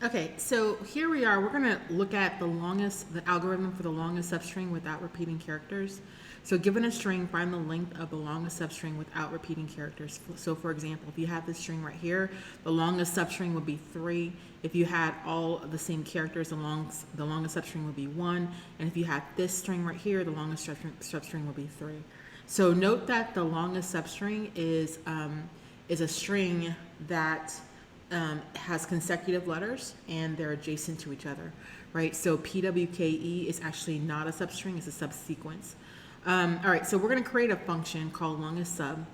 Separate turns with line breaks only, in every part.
Okay, so here we are. We're going to look at the algorithm for the longest substring without repeating characters. So given a string, find the length of the longest substring without repeating characters. So for example, if you have this string right here, the longest substring would be 3. If you had all of the same characters, the longest substring would be 1. And if you had this string right here, the longest substring would be 3. So note that the longest substring is a string that has consecutive letters and they're adjacent to each other, right? So PWKE is actually not a substring, it's a subsequence. All right, so we're going to create a function called longest sub,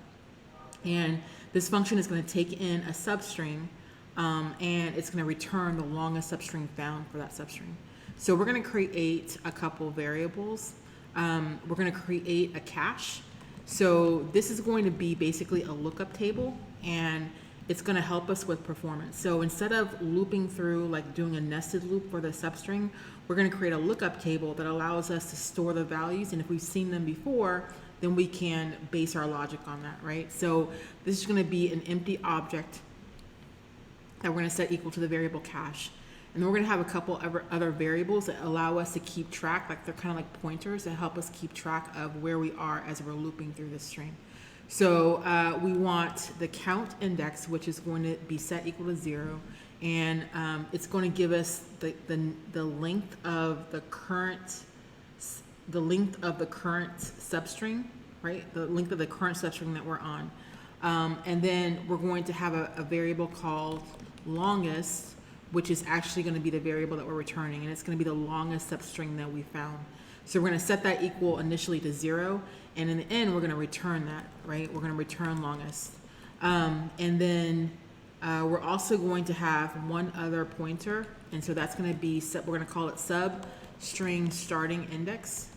and this function is going to take in a substring and it's going to return the longest substring found for that substring. So we're going to create a couple variables. We're going to create a cache. So this is going to be basically a lookup table, and it's going to help us with performance. So instead of looping through, like doing a nested loop for the substring, we're going to create a lookup table that allows us to store the values. And if we've seen them before, then we can base our logic on that, right? So this is going to be an empty object that we're going to set equal to the variable cache. And then we're going to have a couple other variables that allow us to keep track, like they're kind of like pointers that help us keep track of where we are as we're looping through this string. So we want the count index, which is going to be set equal to 0, and it's going to give us the length of the current substring, right? The length of the current substring that we're on, and then we're going to have a variable called longest, which is actually going to be the variable that we're returning, and it's going to be the longest substring that we found. So we're going to set that equal initially to 0, and in the end, we're going to return that, right? We're going to return longest. And then we're also going to have one other pointer, and so that's going to be, we're going to call it substring starting index.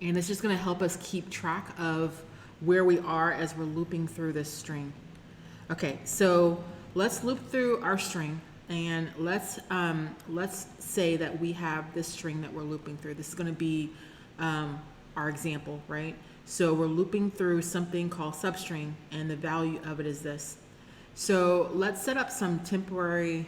And it's just going to help us keep track of where we are as we're looping through this string. Okay, so let's loop through our string. And let's say that we have this string that we're looping through. This is going to be our example, right? So we're looping through something called substring, and the value of it is this. So let's set up some temporary,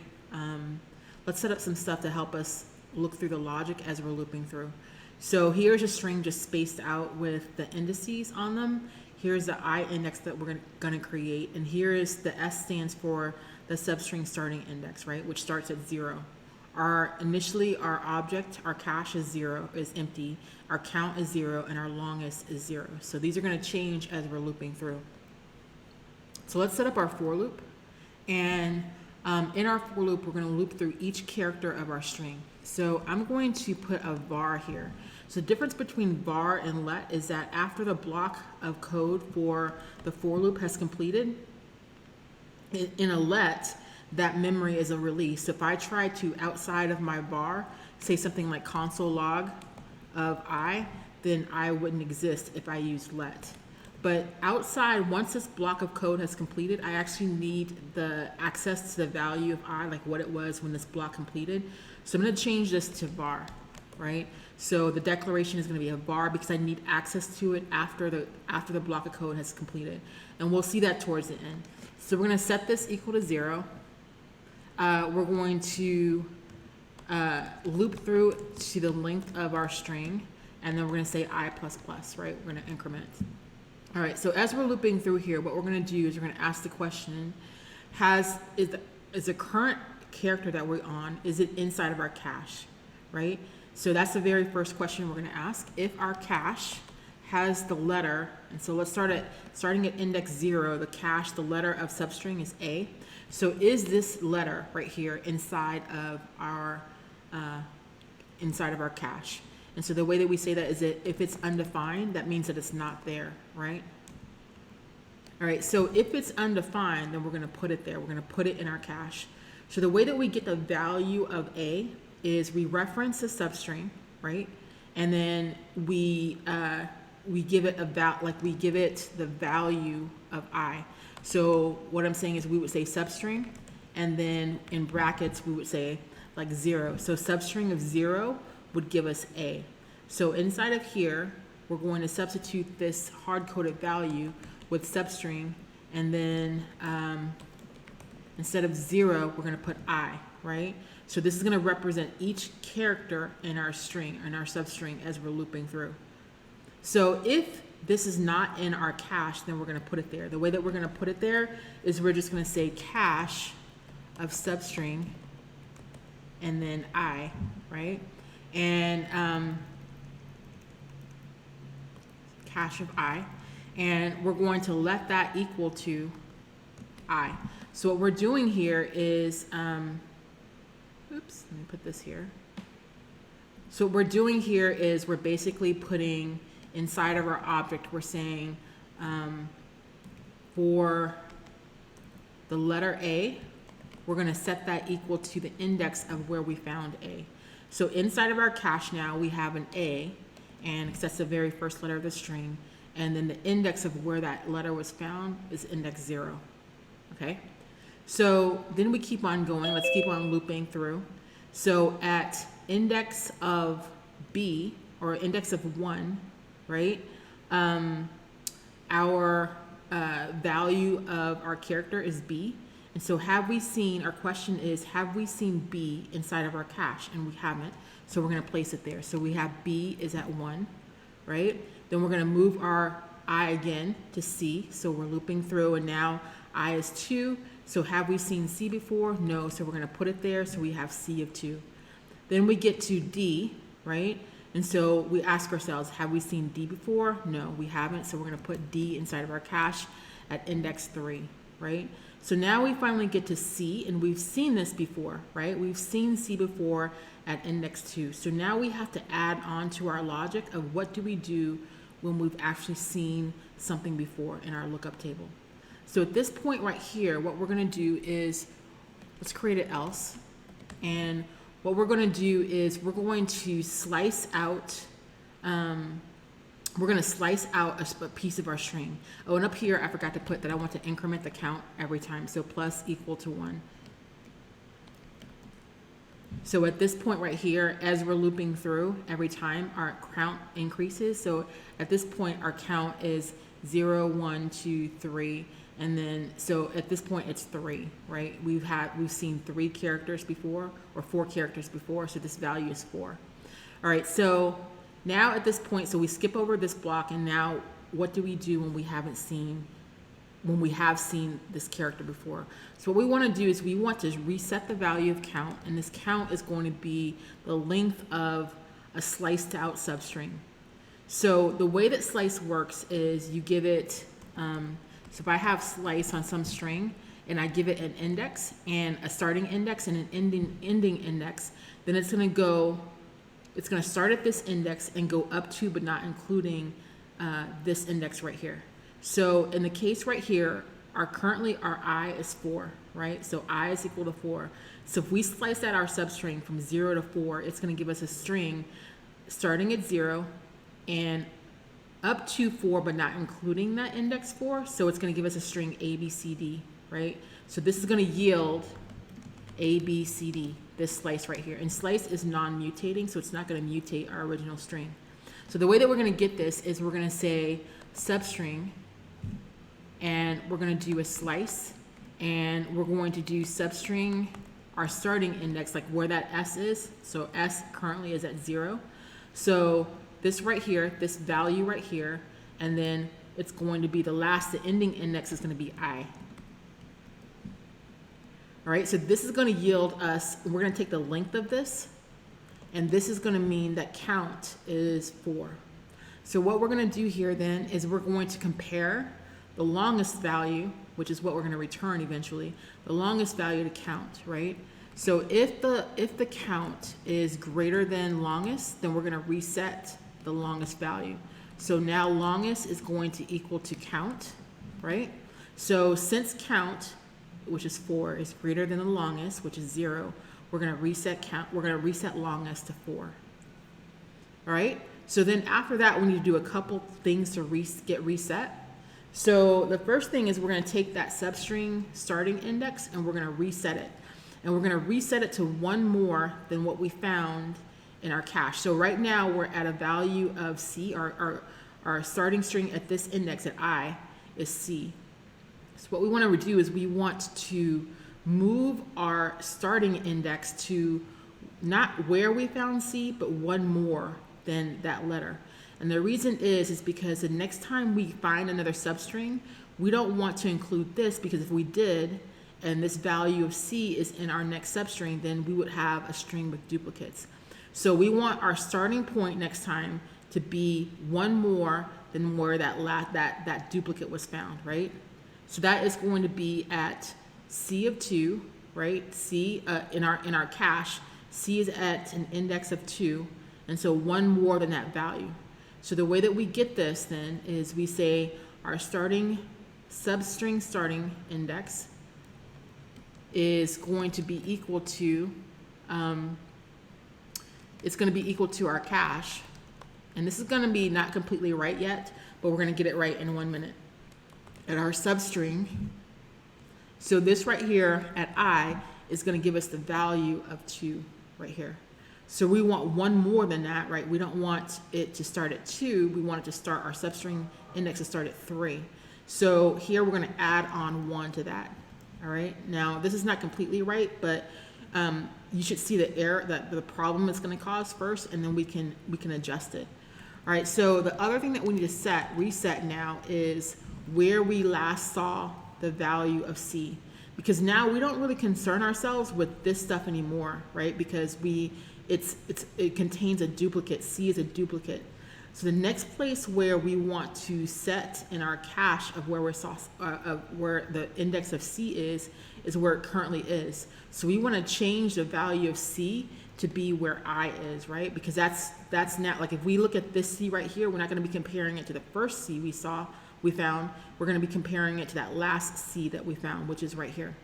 let's set up some stuff to help us look through the logic as we're looping through. So here's a string just spaced out with the indices on them. Here's the I index that we're going to create, and here is the S stands for the substring starting index, right, which starts at 0. Initially our object, our cache is 0, is empty, our count is 0, and our longest is 0. So these are going to change as we're looping through. So let's set up our for loop, and in our for loop we're going to loop through each character of our string. So I'm going to put a var here. So the difference between var and let is that after the block of code for the for loop has completed, in a let, that memory is a release. So if I try to, outside of my var, say something like console log of I, then I wouldn't exist if I used let. But outside, once this block of code has completed, I actually need the access to the value of I, like what it was when this block completed. So I'm going to change this to var, right? So the declaration is going to be a var because I need access to it after the block of code has completed. And we'll see that towards the end. So we're going to set this equal to 0. We're going to loop through to the length of our string, and then we're going to say I++, right? We're going to increment. All right, so as we're looping through here, what we're going to do is we're going to ask the question, is the current character that we're on, is it inside of our cache, right? So that's the very first question we're going to ask. If our cache has the letter, and so let's starting at index 0, the cache, the letter of substring is A. So is this letter right here inside of our cache? And so the way that we say that is that if it's undefined, that means that it's not there, right? All right, so if it's undefined, then we're going to put it there. We're going to put it in our cache. So the way that we get the value of A is we reference the substring, right? And then we give it we give it the value of I. So what I'm saying is we would say substring, and then in brackets we would say like 0. So substring of 0 would give us A. So inside of here, we're going to substitute this hard-coded value with substring, and then instead of 0, we're going to put I, right? So this is going to represent each character in our string, in our substring, as we're looping through. So if this is not in our cache, then we're going to put it there. The way that we're going to put it there is we're just going to say cache of substring and then I, right? And cache of I, and we're going to let that equal to I. So what we're doing here is, oops, let me put this here. So what we're doing here is we're basically putting inside of our object, we're saying for the letter A, we're going to set that equal to the index of where we found A. So inside of our cache now, we have an A, and because that's the very first letter of the string, and then the index of where that letter was found is index 0. Okay? So then we keep on going. Let's keep on looping through. So at index of B, or index of 1, right, our value of our character is B. And so have we seen, our question is, have we seen B inside of our cache? And we haven't, so we're going to place it there. So we have B is at 1, right? Then we're going to move our I again to C. So we're looping through, and now I is 2. So have we seen C before? No, so we're going to put it there, so we have C of 2. Then we get to D, right? And so we ask ourselves, have we seen D before? No, we haven't, so we're going to put D inside of our cache at index 3, right? So now we finally get to C, and we've seen this before, right? We've seen C before at index 2. So now we have to add on to our logic of what do we do when we've actually seen something before in our lookup table. So at this point right here, what we're going to do is, let's create an else. And what we're going to do is we're going to slice out a piece of our string. Oh, and up here, I forgot to put that I want to increment the count every time. So plus equal to 1. So at this point right here, as we're looping through, every time our count increases. So at this point, our count is 0, 1, 2, 3. And then, so at this point, it's 3, right? We've seen 3 characters before, or 4 characters before. So this value is 4. All right, so now at this point, so we skip over this block, and now what do we do when we have seen this character before? So what we want to do is we want to reset the value of count, and this count is going to be the length of a sliced out substring. So the way that slice works is you give it, so if I have slice on some string and I give it an index and a starting index and an ending index, then it's going to start at this index and go up to but not including this index right here. So in the case right here, currently our I is 4, right? So I is equal to 4. So if we slice out our substring from 0 to 4, it's going to give us a string starting at 0 and up to 4 but not including that index 4. So it's going to give us a string A, B, C, D, right? So this is going to yield A, B, C, D, this slice right here. And slice is non-mutating, so it's not going to mutate our original string. So the way that we're going to get this is we're going to say substring, and we're going to do a slice, and we're going to do substring, our starting index, like where that S is. So S currently is at 0. So this right here, this value right here, and then it's going to be the ending index is going to be I. All right, so this is going to yield us, we're going to take the length of this, and this is going to mean that count is 4. So what we're going to do here then is we're going to compare the longest value, which is what we're going to return eventually, the longest value to count, right? So if the count is greater than longest, then we're going to reset the longest value. So now longest is going to equal to count, right? So since count, which is 4, is greater than the longest, which is 0, we're going to reset count. We're going to reset longest to 4. All right. So then after that, we need to do a couple things to get reset. So the first thing is we're going to take that substring starting index and we're going to reset it. And we're going to reset it to 1 more than what we found in our cache. So right now we're at a value of C. Our starting string at this index at I is C. So what we want to do is we want to move our starting index to not where we found C, but one more than that letter. And the reason is because the next time we find another substring, we don't want to include this, because if we did, and this value of C is in our next substring, then we would have a string with duplicates. So we want our starting point next time to be one more than where that duplicate was found, right? So that is going to be at C of 2, right? C in our cache, C is at an index of 2, and so one more than that value. So the way that we get this then is we say our starting substring starting index is going to be equal to it's going to be equal to our cache. And this is going to be not completely right yet, but we're going to get it right in 1 minute. At our substring, so this right here at I is going to give us the value of 2 right here. So we want one more than that, right? We don't want it to start at 2. We want it to start, our substring index to start at 3. So here we're going to add on 1 to that. All right. Now this is not completely right, but you should see the error, that the problem it's going to cause first, and then we can adjust it. All right. So the other thing that we need to reset now is where we last saw the value of C, because now we don't really concern ourselves with this stuff anymore, right? Because it contains a duplicate. C is a duplicate. So the next place where we want to set in our cache of where where the index of C is where it currently is. So we want to change the value of C to be where I is, right? Because that's not, like, if we look at this C right here, we're not going to be comparing it to the first C we found. We're going to be comparing it to that last C that we found, which is right here.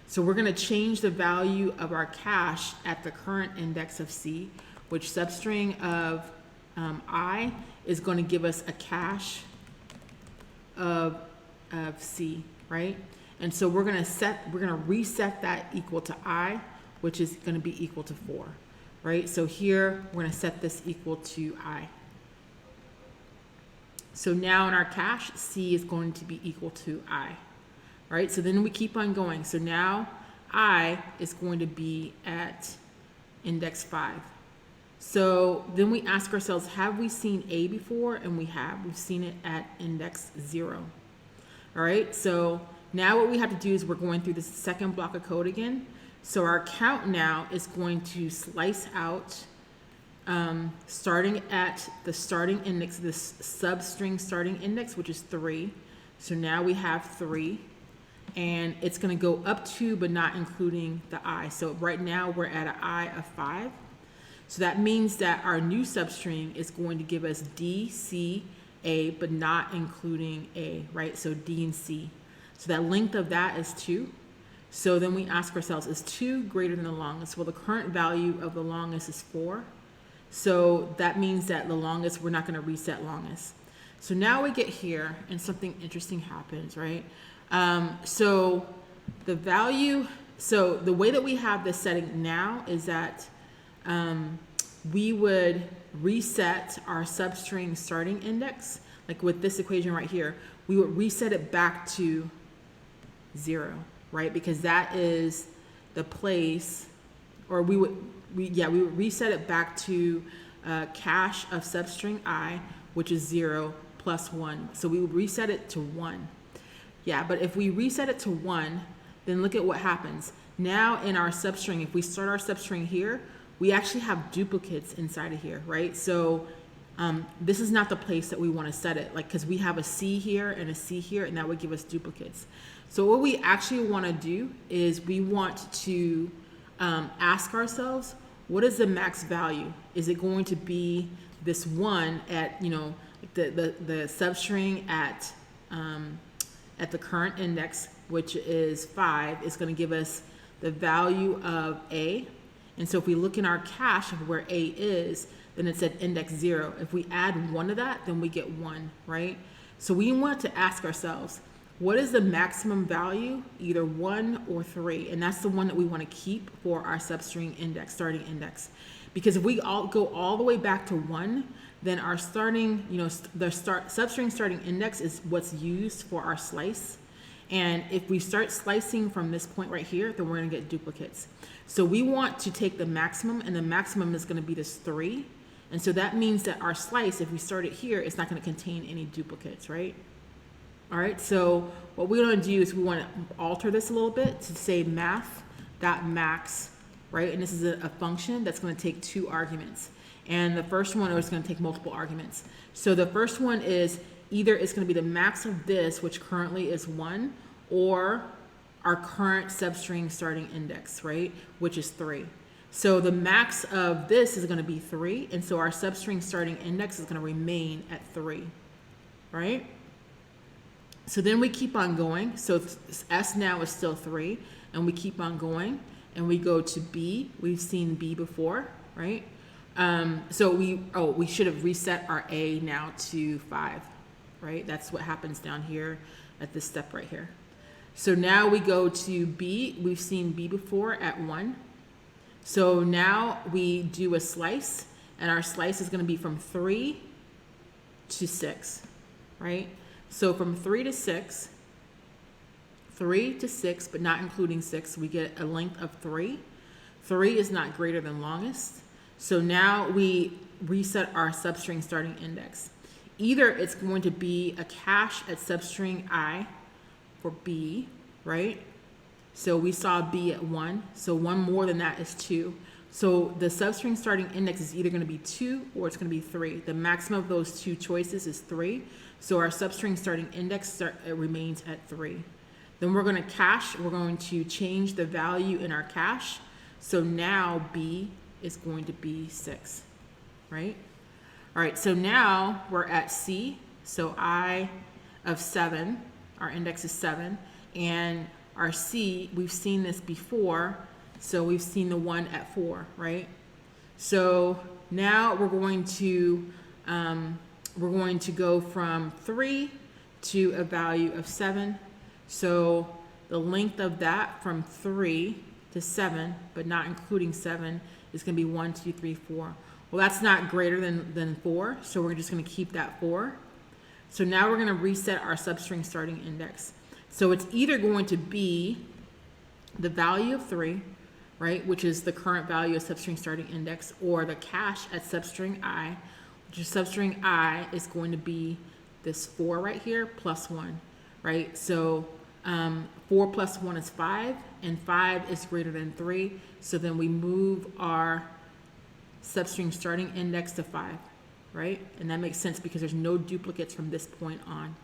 So we're going to change the value of our cache at the current index of C, which substring of I is going to give us a cache of C, right? And so we're going to reset that equal to I, which is going to be equal to 4, right? So here we're going to set this equal to I. So now in our cache, C is going to be equal to I, right? So then we keep on going. So now I is going to be at index 5. So then we ask ourselves, have we seen A before? And we have. We've seen it at index 0. All right, so now what we have to do is we're going through the second block of code again. So our count now is going to slice out starting at the starting index, this substring starting index, which is 3. So now we have 3. And it's going to go up to, but not including the I. So right now we're at an I of 5. So that means that our new substring is going to give us D, C, A, but not including A, right? So D and C. So that length of that is 2. So then we ask ourselves, is 2 greater than the longest? Well, the current value of the longest is 4. So that means that the longest, we're not going to reset longest. So now we get here and something interesting happens, right? So the value, so the way that we have this setting now is that we would reset our substring starting index, like with this equation right here, we would reset it back to 0, right? Because that is the place, or we would reset it back to cache of substring I, which is 0 plus 1. So we would reset it to 1. Yeah, but if we reset it to 1, then look at what happens. Now in our substring, if we start our substring here, we actually have duplicates inside of here, right? So this is not the place that we want to set it, like, because we have a C here and a C here, and that would give us duplicates. So what we actually want to do is we want to ask ourselves, what is the max value? Is it going to be this 1 at, the substring at the current index, which is 5, is going to give us the value of A. And so if we look in our cache of where A is, then it's at index 0. If we add 1 to that, then we get 1, right? So we want to ask ourselves, what is the maximum value, either 1 or 3? And that's the one that we want to keep for our substring index, starting index. Because if we go all the way back to 1, then our starting, substring starting index is what's used for our slice. And if we start slicing from this point right here, then we're gonna get duplicates. So we want to take the maximum, and the maximum is gonna be this 3. And so that means that our slice, if we start it here, it's not gonna contain any duplicates, right? All right, so what we're gonna do is we wanna alter this a little bit to say math.max, right? And this is a function that's gonna take 2 arguments. And the first one is gonna take multiple arguments. So the first one is either it's gonna be the max of this, which currently is 1, or our current substring starting index, right? Which is 3. So the max of this is gonna be 3, and so our substring starting index is gonna remain at 3, right? So then we keep on going. So S now is still 3, and we keep on going, and we go to B. We've seen B before, right? So we should have reset our A now to 5, right? That's what happens down here at this step right here. So now we go to B. We've seen B before at 1. So now we do a slice, and our slice is going to be from 3 to 6, right? So from 3 to 6, but not including 6, we get a length of 3. 3 is not greater than longest. So now we reset our substring starting index. Either it's going to be a cache at substring I for B, right? So we saw B at 1. So 1 more than that is 2. So the substring starting index is either going to be 2 or it's going to be 3. The maximum of those 2 choices is 3. So our substring starting index remains at 3. Then we're going to cache. We're going to change the value in our cache. So now B is going to be 6, right? All right, so now we're at C. So I of 7, our index is 7. And our C, we've seen this before. So we've seen the one at 4, right? So now we're going to go from 3 to a value of 7. So the length of that from 3 to 7, but not including 7, is going to be 1, 2, 3, 4. Well, that's not greater than 4, so we're just going to keep that 4. So now we're going to reset our substring starting index. So it's either going to be the value of 3, right, which is the current value of substring starting index, or the cache at substring I, which is substring I is going to be this 4 right here plus 1, right? So 4 plus 1 is 5, and 5 is greater than 3. So then we move our substring starting index to 5, right? And that makes sense because there's no duplicates from this point on.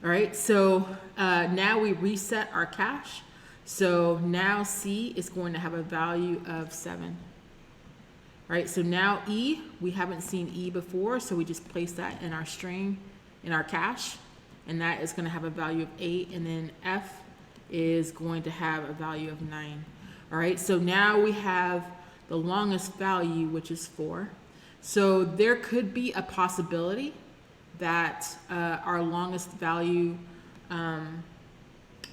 All right, so now we reset our cache. So now C is going to have a value of 7. Right, so now E, we haven't seen E before, so we just place that in our string, in our cache, and that is going to have a value of 8, and then F is going to have a value of 9. All right, so now we have the longest value, which is 4. So there could be a possibility that our longest value,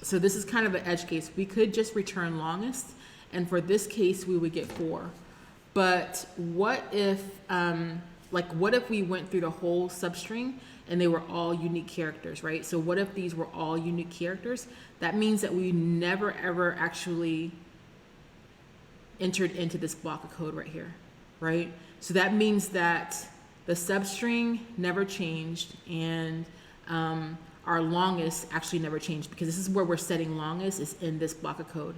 so this is kind of an edge case. We could just return longest, and for this case, we would get 4. But what if, what if we went through the whole substring and they were all unique characters, right? So what if these were all unique characters? That means that we never ever actually entered into this block of code right here, right? So that means that the substring never changed, and our longest actually never changed, because this is where we're setting longest, is in this block of code.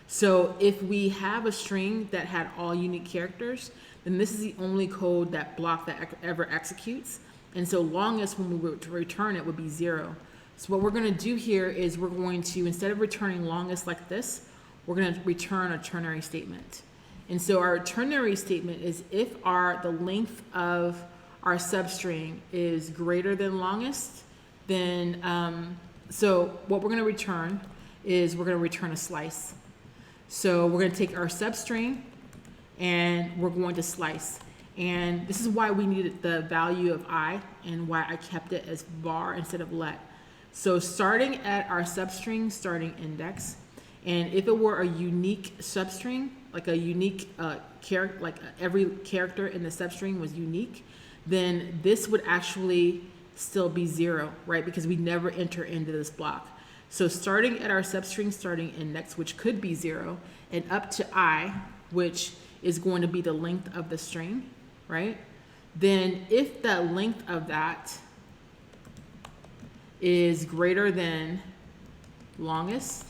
So if we have a string that had all unique characters, then this is the only code that block that ever executes. And so longest, when we were to return it, would be 0. So what we're going to do here is we're going to, instead of returning longest like this, we're going to return a ternary statement. And so our ternary statement is if the length of our substring is greater than longest, then so what we're going to return is we're going to return a slice. So we're going to take our substring and we're going to slice. And this is why we needed the value of I, and why I kept it as var instead of let. So starting at our substring starting index, and if it were a unique substring, like a unique character, like every character in the substring was unique, then this would actually still be 0, right? Because we never enter into this block. So starting at our substring starting index, which could be 0, and up to I, which is going to be the length of the string, right? Then if the length of that is greater than longest,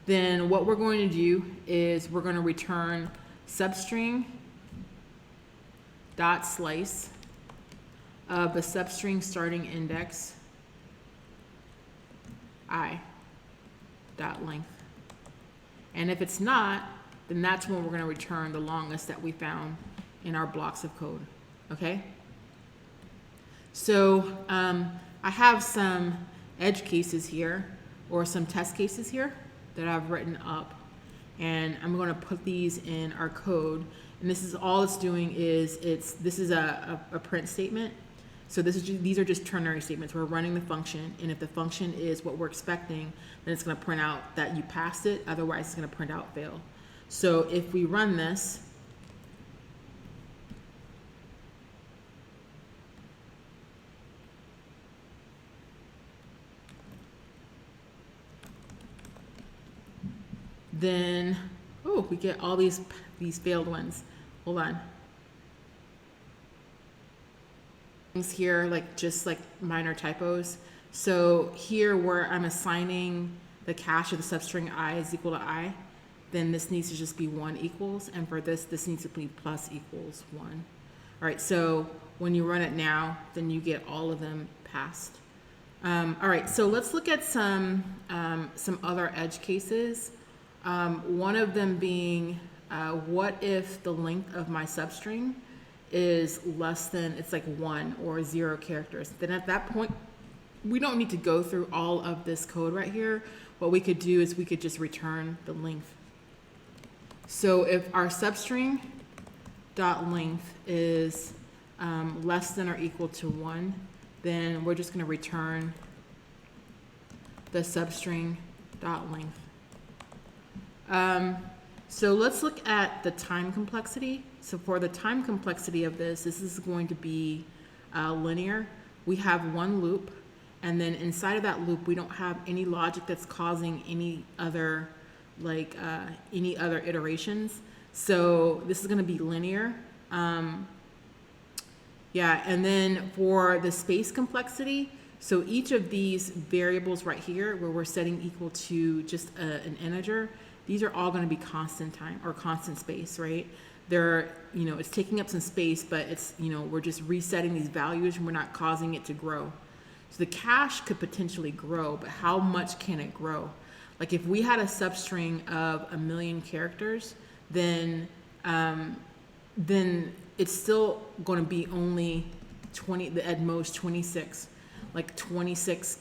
then what we're going to do is we're going to return substring dot slice of the substring starting index I dot length. And if it's not, then that's when we're going to return the longest that we found in our blocks of code. Okay? So I have some edge cases here, or some test cases here that I've written up, and I'm going to put these in our code. And this is all it's doing is this is a print statement. So these are just ternary statements. We're running the function, and if the function is what we're expecting, then it's going to print out that you passed it. Otherwise, it's going to print out fail. So if we run this, then, oh, we get all these failed ones. Hold on. Things here, like just like minor typos. So here where I'm assigning the cache of the substring I is equal to I, then this needs to just be 1 equals, and for this needs to be plus equals 1. All right, so when you run it now, then you get all of them passed. All right, so let's look at some other edge cases. One of them being, what if the length of my substring is less than, it's like 1 or 0 characters? Then at that point, we don't need to go through all of this code right here. What we could do is we could just return the length. So if our substring dot length is less than or equal to 1, then we're just going to return the substring dot length. So let's look at the time complexity. So for the time complexity of this is going to be linear. We have one loop, and then inside of that loop, we don't have any logic that's causing any other iterations. So this is going to be linear. Yeah, and then for the space complexity, so each of these variables right here, where we're setting equal to just an integer, these are all going to be constant time or constant space, right? They're, it's taking up some space, but it's, we're just resetting these values and we're not causing it to grow. So the cache could potentially grow, but how much can it grow? Like if we had a substring of 1 million characters, then it's still going to be only 20, at most 26, like 26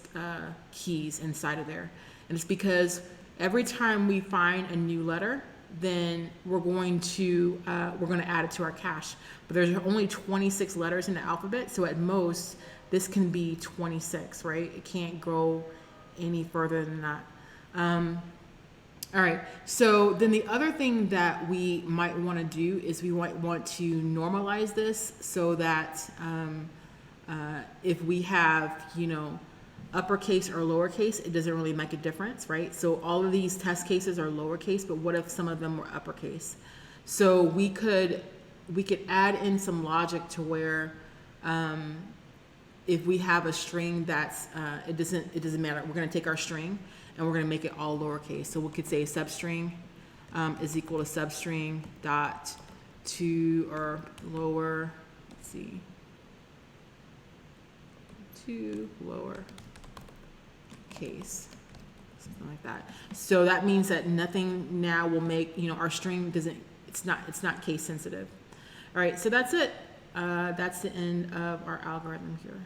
keys inside of there. And it's because every time we find a new letter, then we're going to add it to our cache. But there's only 26 letters in the alphabet, so at most this can be 26, right? It can't go any further than that. All right, so then the other thing that we might want to do is we might want to normalize this so that if we have, uppercase or lowercase, it doesn't really make a difference, right? So all of these test cases are lowercase, but what if some of them were uppercase? So we could add in some logic to where if we have a string that's it doesn't matter. We're going to take our string and we're going to make it all lowercase. So we could say substring is equal to substring dot to or lower. Let's see, to lower case, something like that. So that means that nothing now will make, our string doesn't, it's not case sensitive. All right, so that's it. That's the end of our algorithm here.